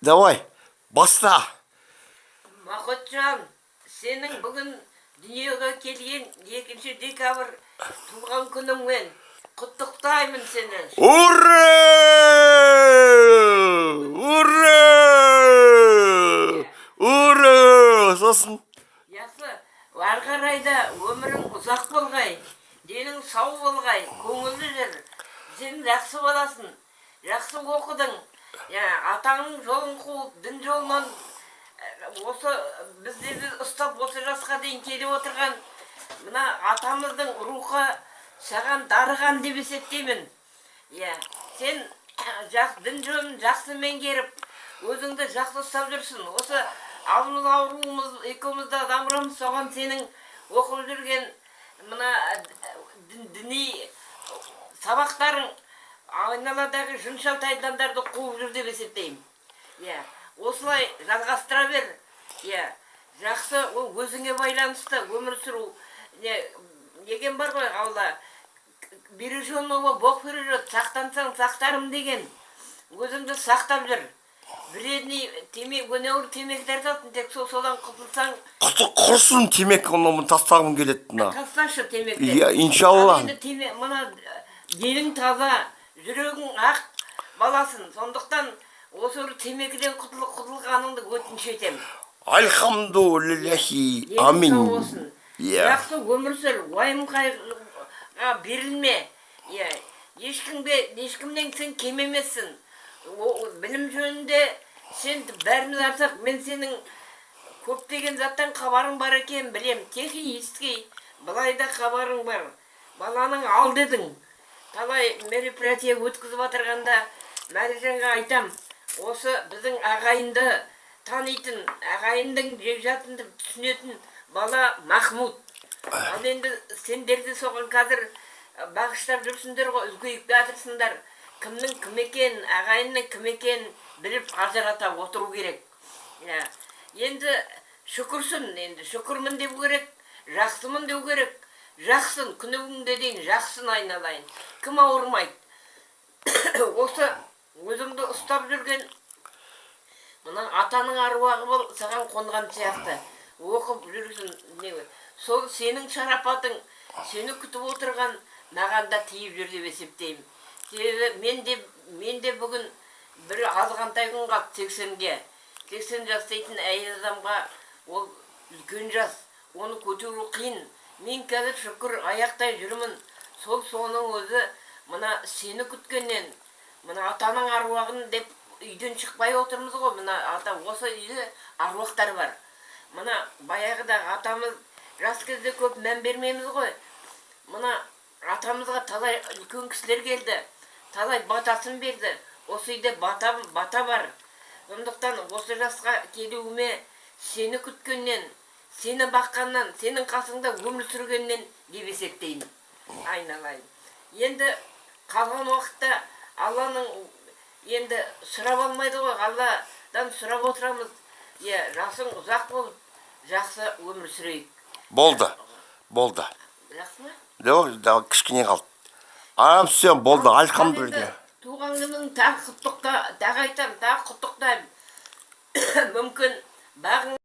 Давай, баста. Мақұтжан, сенің бүгін дүниеге келген 2 декабрь туған күніңмен құттықтаймын сені. Ура! Ура! Ура! Сосын. Ясы, ары қарай да өмірің ұзақ болғай, денің сау болғай, көңілді жүр. Сен жақсы боласың, жақсы оқыдың. Атаңның жолын қуып, дін жолынан осы біздерді ұстап осы жасқа дейін келіп отырған мына атамыздың рухы саған дарыған деп есептеймін. Сен дін жолын жақсы меңгеріп, өзіңді жақсы ұстап жүрсің. Осы ауруымыз, екеуміз де дамырамыз, соған сенің оқып жүрген мына діни сабақтарың айналадағы жыншал тайдандарды қуып жүр деп есептеймін. Осылай жалғастыра бер. Жақсы, ол өзіңе байланысты өмір сүру. Деген бар ғой алла. Береженного Бог бережет, сақтансаң сақтарым деген. Өзіңді сақтап жүр. Вредный темек, өнеуір темек тартатын, тек содан құтылсаң. Құрсын темек, оны тастағым келеді. Тасташы темекті. Иншалла. Мына денің таза, жүрегің ақ баласын. Сондықтан осы бір темекіден құтылғаныңды өтініш етемін. Альхамдулиллахи. Амин. Жақсы өмір сүр, уайым қайғыға берілме. Ешкімнен сен кем емессің. Білім жөнінде сен бәріміз артық. Мен сенің көптеген заттан хабарың бар екен білем. Технический былай да хабарың бар. Баланың ал дедің. Талай мероприятие өткізіп отырғанда Мәржанға айтам. Осы біздің ағайынды танитын, ағайындың жекжатынды түсінетін бала Махмуд. Ал енді сендерді соған қазір бағыштап жүрсіңдер ғой, үлкейіп жатырсыңдар. Кімнің кім екен, ағайынның кім екен біліп ажырата отыру керек. Енді шүкірсін, енді шүкірмін деу керек, жақсымын деу керек. Жақсын, күні бүгінге дейін жақсын айналайын. Кім ауырмайды? Осы өзіңді ұстап жүрген мына атаның аруағы бол, саған қонған сияқты. Оқып жүрсің. Сол сенің шарапатың, сені күтіп отырған маған да тиіп жүр деп есептеймін. Мен де бүгін бір азғантай күн қалды 80-ге. 80 жас дейтін әйел адамға ол үлкен жас, оны көтеру қиын. Мен қазір шүкір аяқтай жүрмін. Соның өзі мына сені күткеннен, мына атаның аруағын деп үйден шықпай отырмыз ғой. Мына ата, осы үйде аруақтар бар. Мына баяғыда атамыз жас кезде көп мән бермейміз ғой. Мына атамызға талай үлкен кісілер келді, талай батасын берді. Осы үйде бата бар. Сондықтан осы жасқа келуіме сені күткеннен, сені баққаннан, сенің қасыңда өмір сүргеннен деп есептеймін. Айналайын. Енді қалған уақытта Алланың енді сұрап алмайды ғой, Алладан сұрап отырамыз. Жасың ұзақ болып, жақсы өмір сүрейік. Болды. Жақсы ма? Да, кішкене қалды. Арам сүйем, болды, альхамдулилля. Туған күнің тағы құттықтаймын. Мүмкін бағың